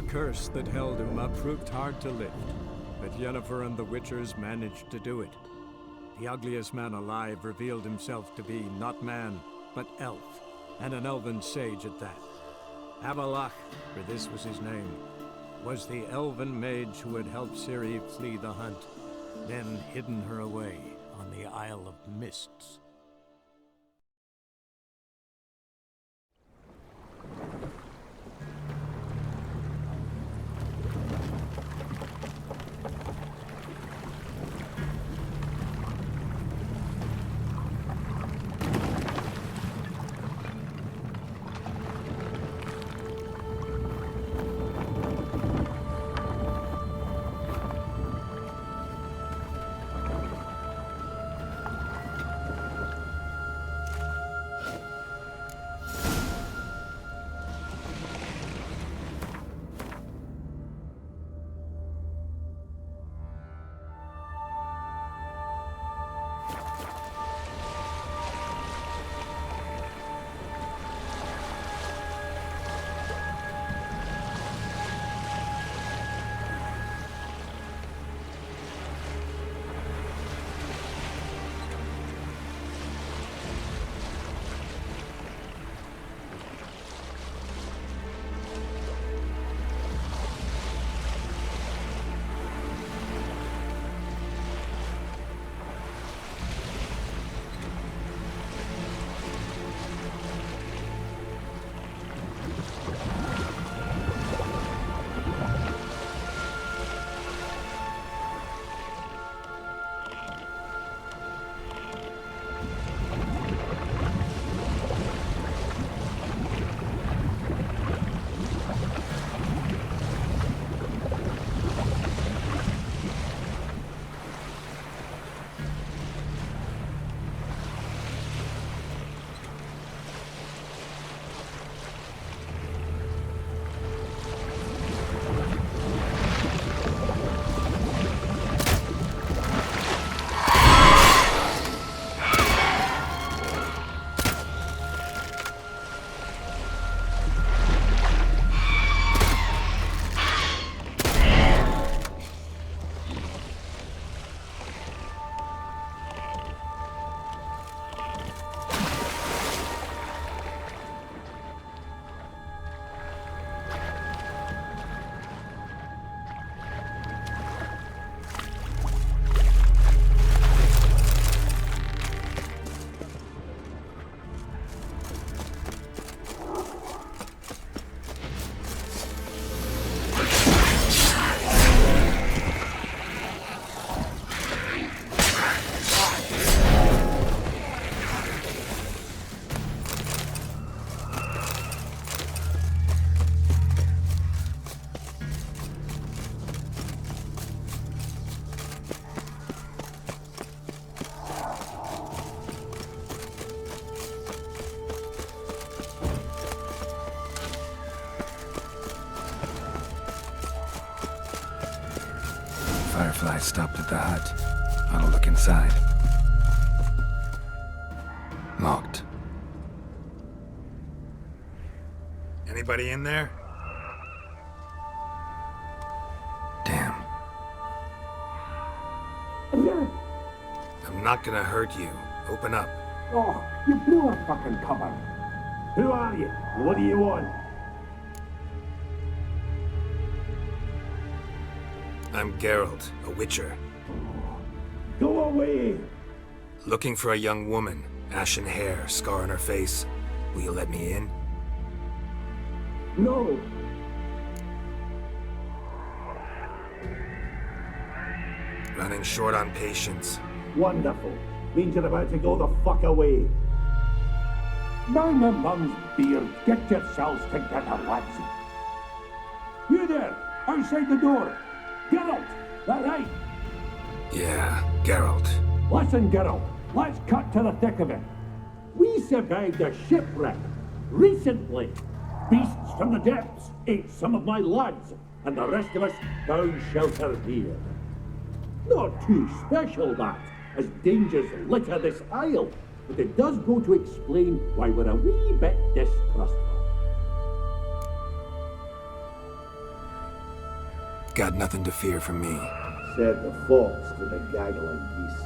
curse that held Uma proved hard to lift, but Yennefer and the Witchers managed to do it. The ugliest man alive revealed himself to be not man, but elf, and an elven sage at that. Avalach, for this was his name, was the elven mage who had helped Ciri flee the hunt, then hidden her away on the Isle of Mists. Firefly stopped at the hut. I'll look inside. Locked. Anybody in there? Damn. I'm not gonna hurt you. Open up. Oh, you blew a fucking cover. Who are you? What do you want? I'm Geralt, a witcher. Go away! Looking for a young woman. Ashen hair, scar on her face. Will you let me in? No! Running short on patience. Wonderful. Means you're about to go the fuck away. Mind my mum's beard. Get yourselves together, lads. You there, outside the door. Geralt, that right? Yeah, Geralt. Listen, Geralt, let's cut to the thick of it. We survived a shipwreck recently. Beasts from the depths ate some of my lads, and the rest of us found shelter here. Not too special, that, as dangers litter this isle, but it does go to explain why we're a wee bit distrustful. Got nothing to fear from me. Said the fox to the gaggling geese.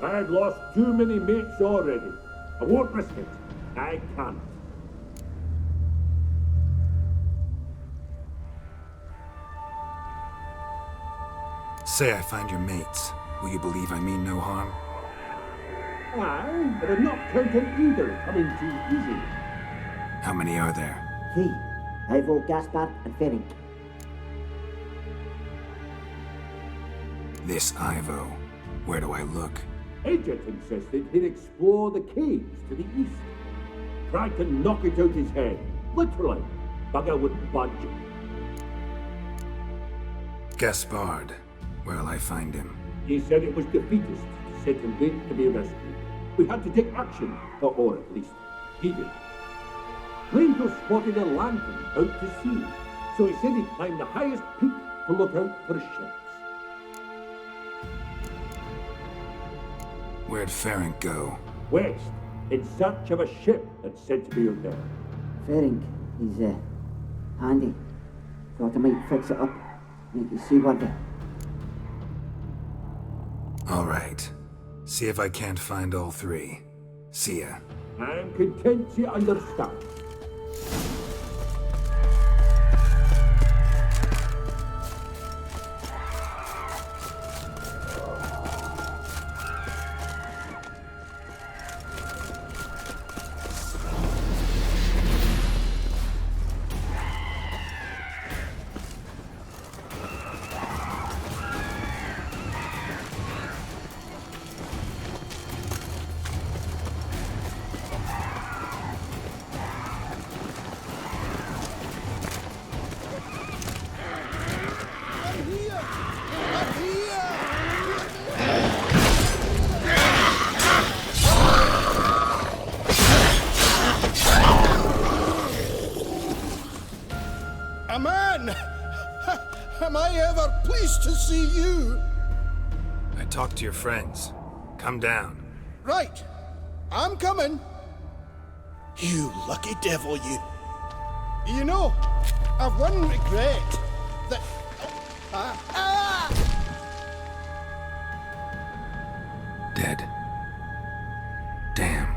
I've lost too many mates already. I won't risk it. I can't. Say I find your mates. Will you believe I mean no harm? Aye, but I'm not counting either coming too easy. How many are there? 3. Ivo, Gaspard, and Ferenc. This Ivo. Where do I look? Agent insisted he'd explore the caves to the east. Tried to knock it out his head. Literally. Bugger wouldn't budge. Gaspard. Where'll I find him? He said it was defeatist to set him wait to be rescued. We had to take action, or at least, he did. Claimed to have spotted a lantern out to sea, so he said he'd climb the highest peak to look out for ships. Where'd Ferenc go? West, in search of a ship that's said to be out there. Ferenc, he's handy. Thought I might fix it up, make you seaworthy. All right. See if I can't find all 3. See ya. I'm content to understand. Man! Am I ever pleased to see you? I talked to your friends. Come down. Right. I'm coming. You lucky devil, you. You know, I've one regret. That... Dead. Damn.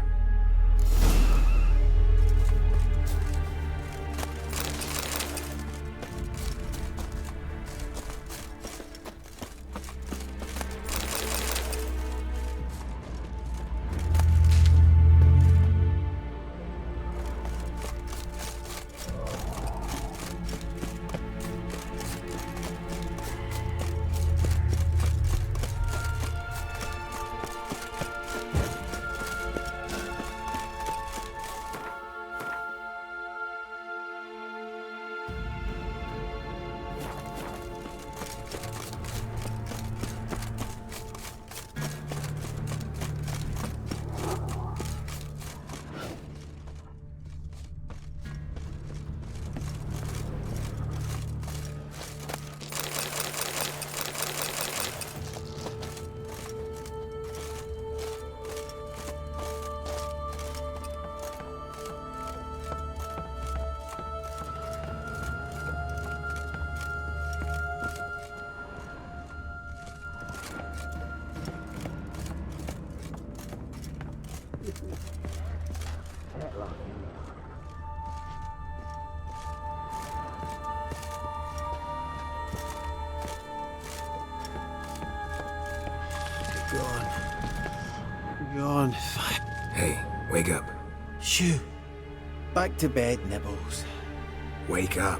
Gone. Hey, wake up. Shoo. Back to bed, Nibbles. Wake up.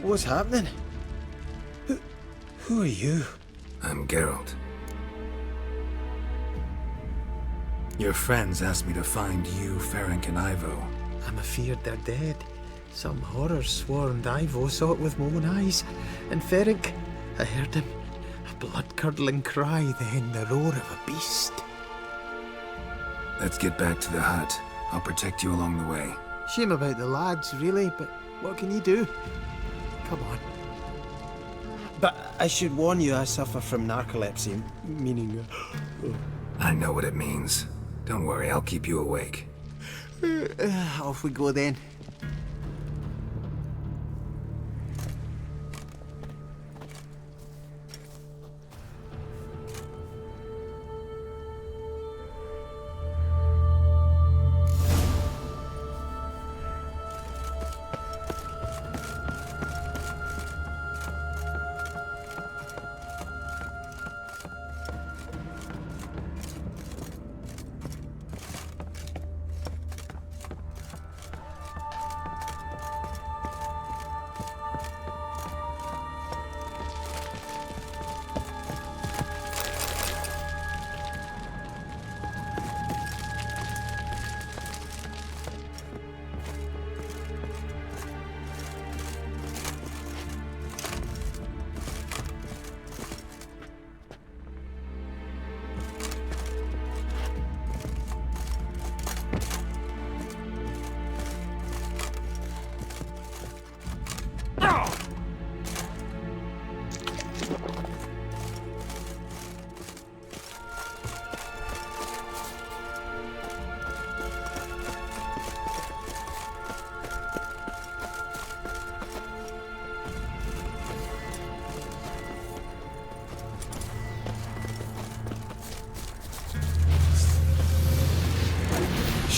What's happening? Who are you? I'm Geralt. Your friends asked me to find you, Ferenc, and Ivo. I'm afeard they're dead. Some horror-swarmed Ivo saw it with my own eyes. And Ferenc, I heard him. A blood-curdling cry, then the roar of a beast. Let's get back to the hut. I'll protect you along the way. Shame about the lads, really, but what can you do? Come on. But I should warn you, I suffer from narcolepsy, meaning... I know what it means. Don't worry, I'll keep you awake. Off we go then.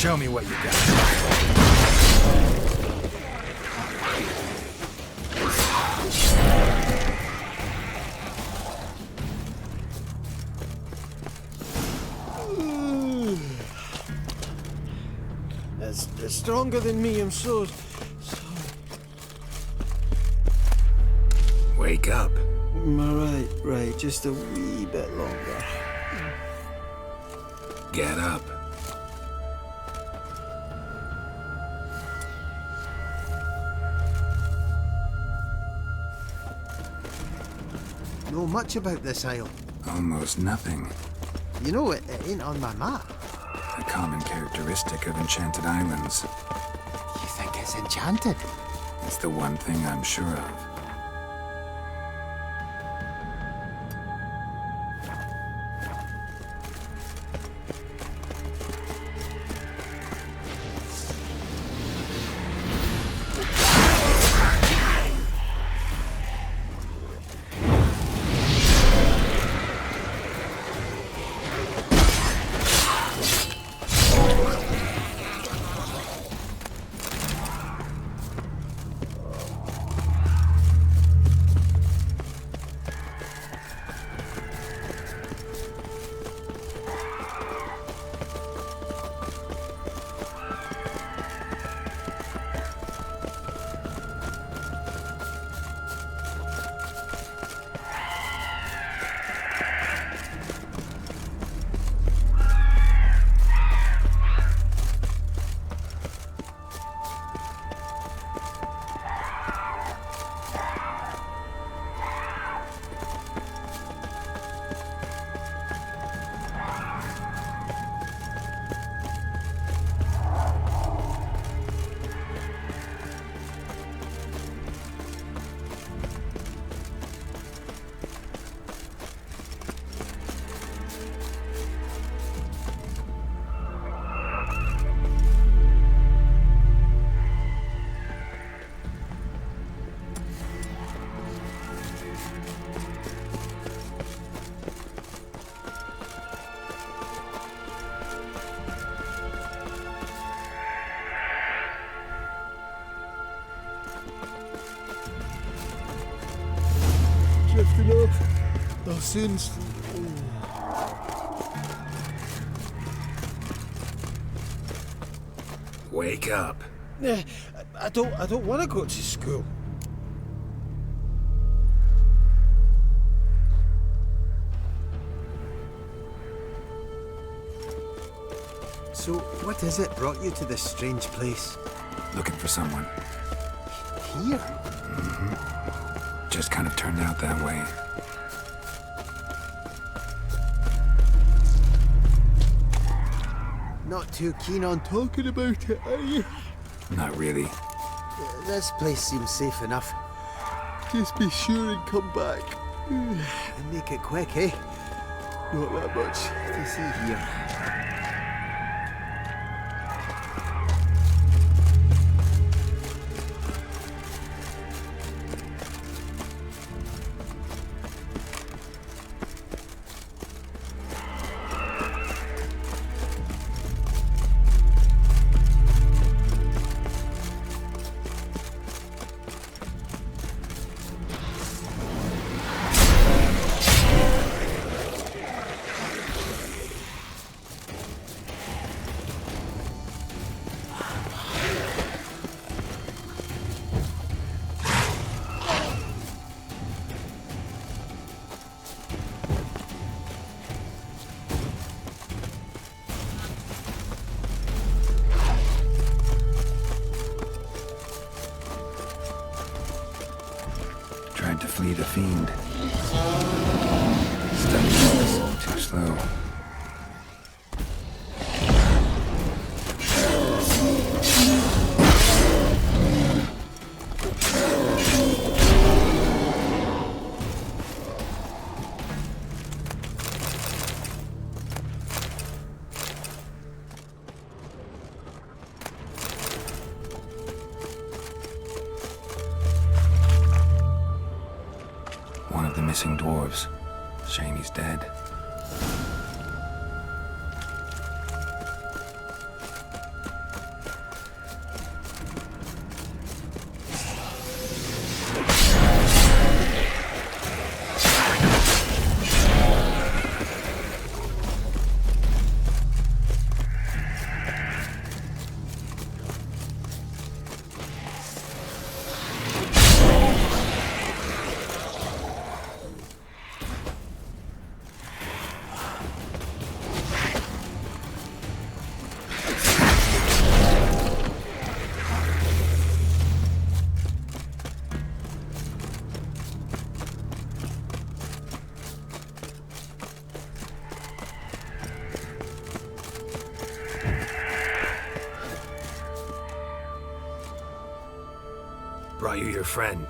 Show me what you got. It's stronger than me, I'm so... Wake up. Right, just a wee bit longer. Get up. Know much about this isle. Almost nothing. You know, it ain't on my map. A common characteristic of enchanted islands. You think it's enchanted? It's the one thing I'm sure of. Drifting off. I'll soon... Wake up. I don't want to go to school. So, what is it brought you to this strange place? Looking for someone. Here? Just kind of turned out that way. Not too keen on talking about it, are you? Not really. This place seems safe enough. Just be sure and come back. And make it quick, eh? Not that much to see here. Tried to flee the fiend. Stuck too slow. One of the missing dwarves. Shame he's dead. Brought you your friend.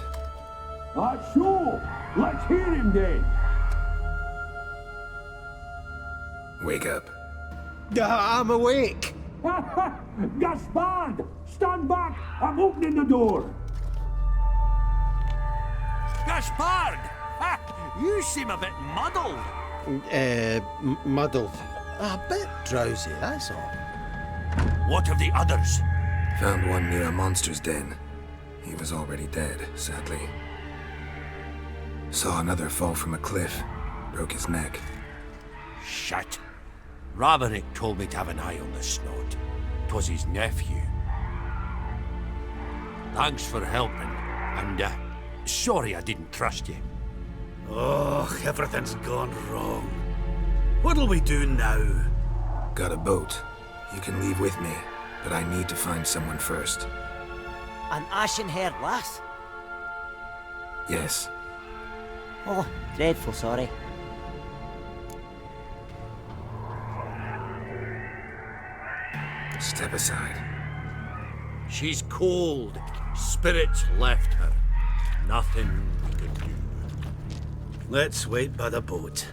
Sure. Let's hear him then. Wake up. I'm awake. Gaspard! Stand back! I'm opening the door! Gaspard! You seem a bit muddled. Muddled. A bit drowsy, that's all. What of the others? Found one near a monster's den. He was already dead, sadly. Saw another fall from a cliff. Broke his neck. Shit. Raverick told me to have an eye on the snot. 'Twas his nephew. Thanks for helping, and sorry I didn't trust you. Oh, everything's gone wrong. What'll we do now? Got a boat. You can leave with me, but I need to find someone first. An ashen-haired lass? Yes. Oh, dreadful sorry. Step aside. She's cold. Spirits left her. Nothing we can do. Let's wait by the boat.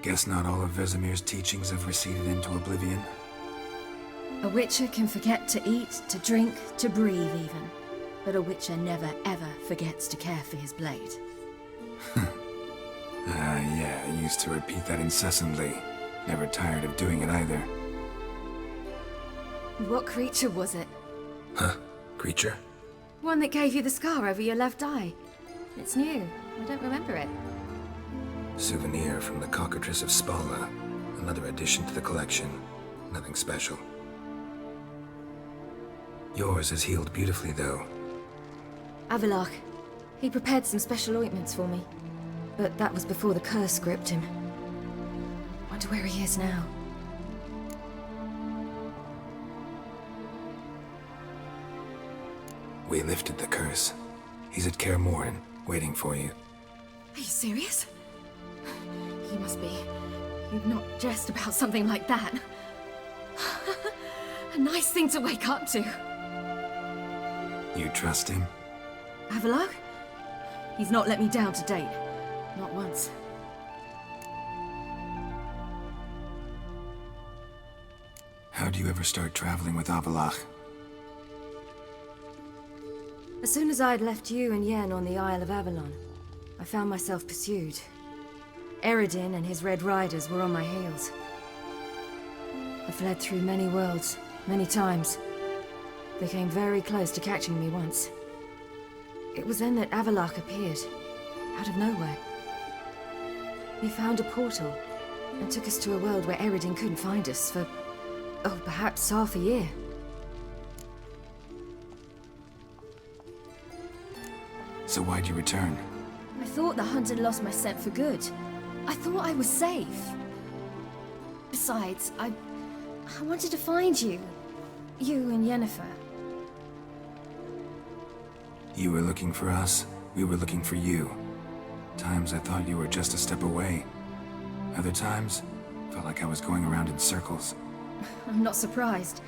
Guess not all of Vesemir's teachings have receded into oblivion. A witcher can forget to eat, to drink, to breathe even. But a witcher never ever forgets to care for his blade. Yeah, I used to repeat that incessantly. Never tired of doing it either. What creature was it? Huh? Creature? One that gave you the scar over your left eye. It's new. I don't remember it. Souvenir from the Cockatrice of Spala. Another addition to the collection. Nothing special. Yours is healed beautifully, though. Avalach. He prepared some special ointments for me. But that was before the curse gripped him. Wonder where he is now. We lifted the curse. He's at Kaer Morhen, waiting for you. Are you serious? You must be. You'd not jest about something like that. A nice thing to wake up to. You trust him? Avallac'h? He's not let me down to date. Not once. How'd you ever start traveling with Avallac'h? As soon as I'd left you and Yen on the Isle of Avalon, I found myself pursued. Eredin and his Red Riders were on my heels. I fled through many worlds, many times. They came very close to catching me once. It was then that Avallac'h appeared, out of nowhere. He found a portal, and took us to a world where Eredin couldn't find us for, oh, perhaps half a year. So why'd you return? I thought the hunt had lost my scent for good. I thought I was safe. Besides, I wanted to find you. You and Yennefer. You were looking for us, we were looking for you. Times I thought you were just a step away. Other times, felt like I was going around in circles. I'm not surprised.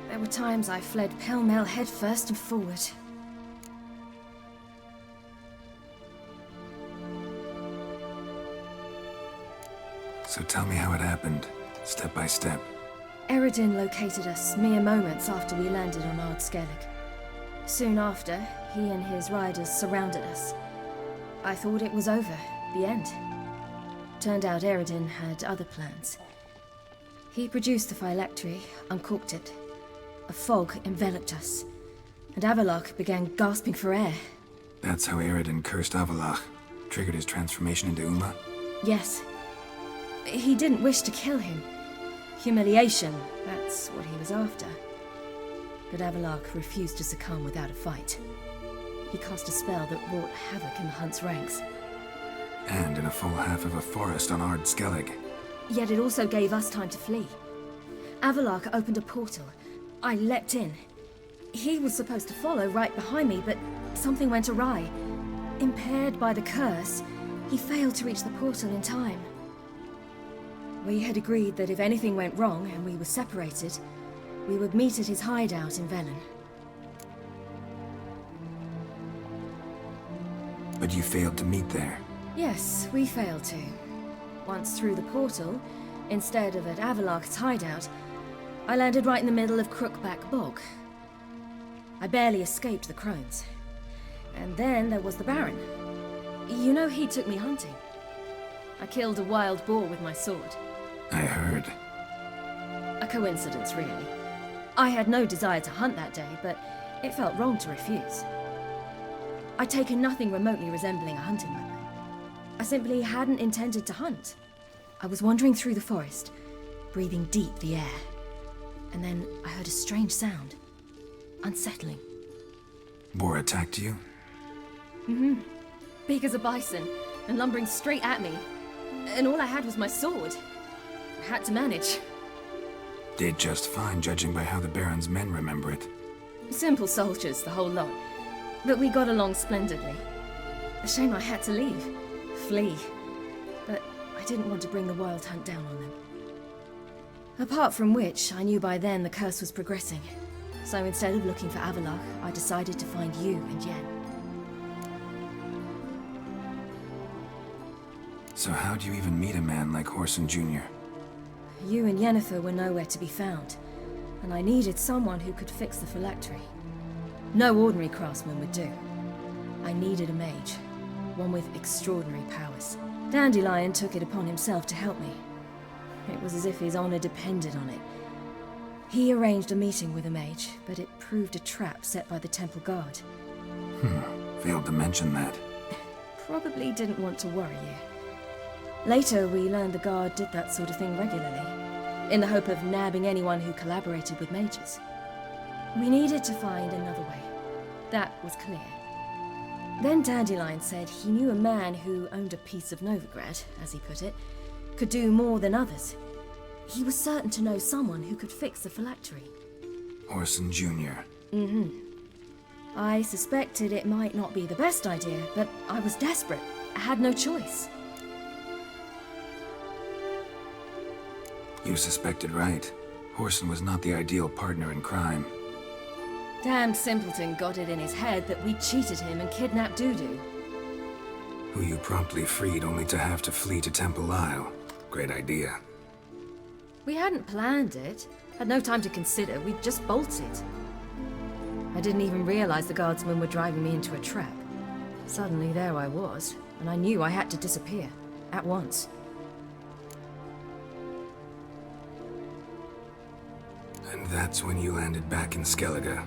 There were times I fled pell-mell headfirst and forward. So tell me how it happened, step by step. Eredin located us mere moments after we landed on Ard Skellig. Soon after, he and his riders surrounded us. I thought it was over, the end. Turned out Eredin had other plans. He produced the phylactery, uncorked it. A fog enveloped us, and Avallac'h began gasping for air. That's how Eredin cursed Avallac'h, triggered his transformation into Uma? Yes. He didn't wish to kill him. Humiliation, that's what he was after. But Avallac'h refused to succumb without a fight. He cast a spell that wrought havoc in the hunt's ranks. And in a full half of a forest on Ard Skellig. Yet it also gave us time to flee. Avallac'h opened a portal. I leapt in. He was supposed to follow right behind me, but something went awry. Impaired by the curse, he failed to reach the portal in time. We had agreed that if anything went wrong and we were separated, we would meet at his hideout in Velen. But you failed to meet there. Yes, we failed to. Once through the portal, instead of at Avallac'h's hideout, I landed right in the middle of Crookback Bog. I barely escaped the crones. And then there was the Baron. You know, he took me hunting. I killed a wild boar with my sword. I heard. A coincidence, really. I had no desire to hunt that day, but it felt wrong to refuse. I'd taken nothing remotely resembling a hunting weapon. I simply hadn't intended to hunt. I was wandering through the forest, breathing deep the air. And then I heard a strange sound. Unsettling. Boar attacked you? Mm-hmm. Big as a bison, and lumbering straight at me. And all I had was my sword. I had to manage. Did just fine, judging by how the Baron's men remember it. Simple soldiers, the whole lot. But we got along splendidly. A shame I had to leave. Flee. But I didn't want to bring the wild hunt down on them. Apart from which, I knew by then the curse was progressing. So instead of looking for Avallac'h, I decided to find you and Yen. So how'd you even meet a man like Whoreson Jr.? You and Yennefer were nowhere to be found, and I needed someone who could fix the phylactery. No ordinary craftsman would do. I needed a mage, one with extraordinary powers. Dandelion took it upon himself to help me. It was as if his honor depended on it. He arranged a meeting with a mage, but it proved a trap set by the temple guard. Failed to mention that. Probably didn't want to worry you. Later, we learned the guard did that sort of thing regularly, in the hope of nabbing anyone who collaborated with mages. We needed to find another way. That was clear. Then Dandelion said he knew a man who owned a piece of Novigrad, as he put it, could do more than others. He was certain to know someone who could fix the phylactery. Whoreson Jr. Mm-hmm. I suspected it might not be the best idea, but I was desperate. I had no choice. You suspected right. Horson was not the ideal partner in crime. Damned simpleton got it in his head that we cheated him and kidnapped Dudu. Who you promptly freed only to have to flee to Temple Isle. Great idea. We hadn't planned it. Had no time to consider. We just bolted. I didn't even realize the guardsmen were driving me into a trap. Suddenly there I was, and I knew I had to disappear. At once. And that's when you landed back in Skellige.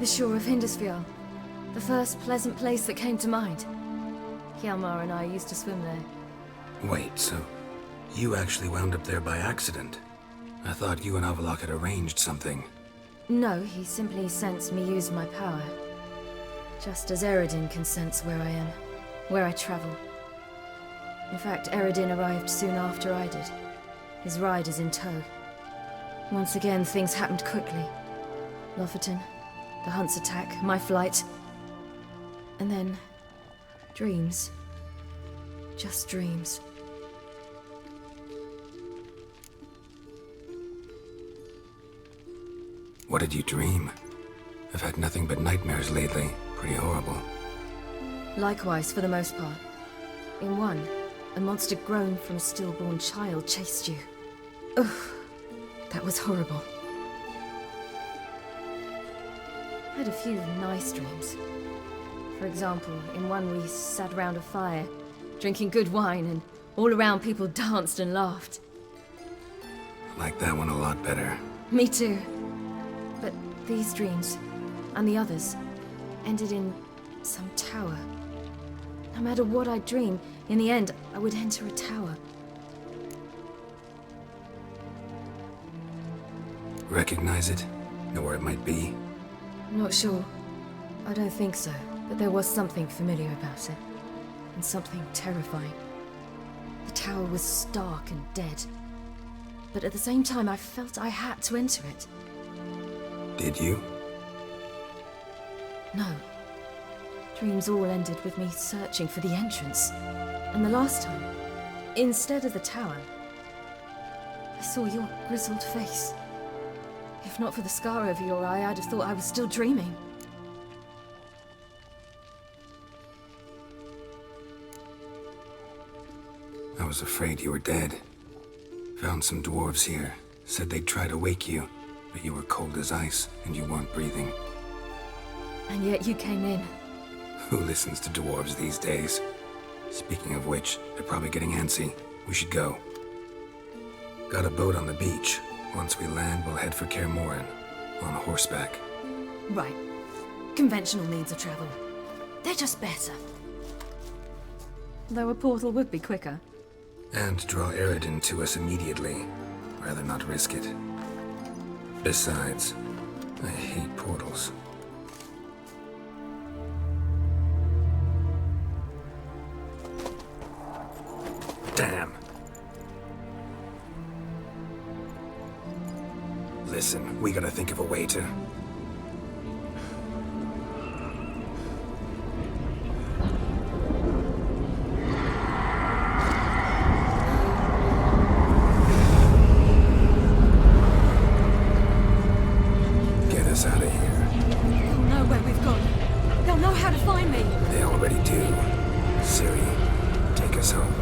The shore of Hindisfjall. The first pleasant place that came to mind. Hjalmar and I used to swim there. Wait, so you actually wound up there by accident? I thought you and Avalok had arranged something. No, he simply sensed me use my power. Just as Eredin can sense where I am, where I travel. In fact, Eredin arrived soon after I did. His riders in tow. Once again, things happened quickly. Lofoten, the Hunt's attack, my flight. And then... dreams. Just dreams. What did you dream? I've had nothing but nightmares lately. Pretty horrible. Likewise, for the most part. In one, a monster grown from a stillborn child chased you. Ugh, that was horrible. I had a few nice dreams. For example, in one we sat around a fire, drinking good wine, and all around people danced and laughed. I like that one a lot better. Me too. But these dreams, and the others, ended in some tower. No matter what I dream, in the end, I would enter a tower. Recognize it? Know where it might be? Not sure. I don't think so, but there was something familiar about it. And something terrifying. The tower was stark and dead. But at the same time, I felt I had to enter it. Did you? No. Dreams all ended with me searching for the entrance. And the last time, instead of the tower, I saw your grizzled face. If not for the scar over your eye, I'd have thought I was still dreaming. I was afraid you were dead. Found some dwarves here. Said they'd try to wake you, but you were cold as ice and you weren't breathing. And yet you came in. Who listens to dwarves these days? Speaking of which, they're probably getting antsy. We should go. Got a boat on the beach. Once we land, we'll head for Kaer Morhen. On horseback. Right. Conventional means of travel. They're just better. Though a portal would be quicker. And draw Eredin to us immediately. Rather not risk it. Besides, I hate portals. Damn. Listen, we gotta think of a way to... get us out of here. They'll know where we've gone. They'll know how to find me. They already do. Ciri, take us home.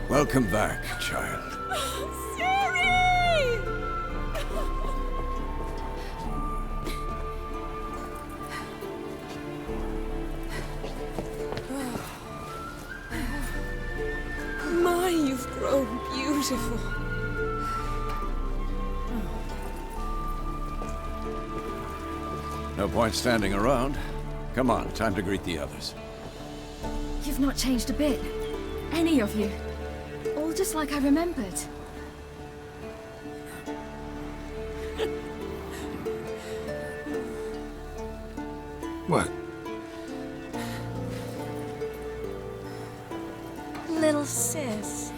Welcome back, child. Siri! My, you've grown beautiful. No point standing around. Come on, time to greet the others. You've not changed a bit. Any of you. All just like I remembered. What? Little sis.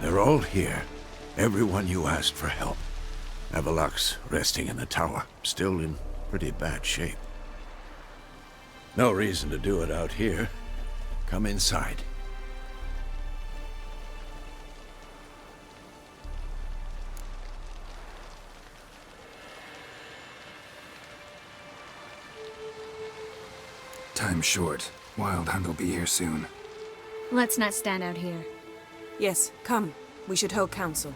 They're all here. Everyone you asked for help. Avalok's resting in the tower, still in pretty bad shape. No reason to do it out here. Come inside. Time's short. Wild Hunt will be here soon. Let's not stand out here. Yes, come. We should hold council.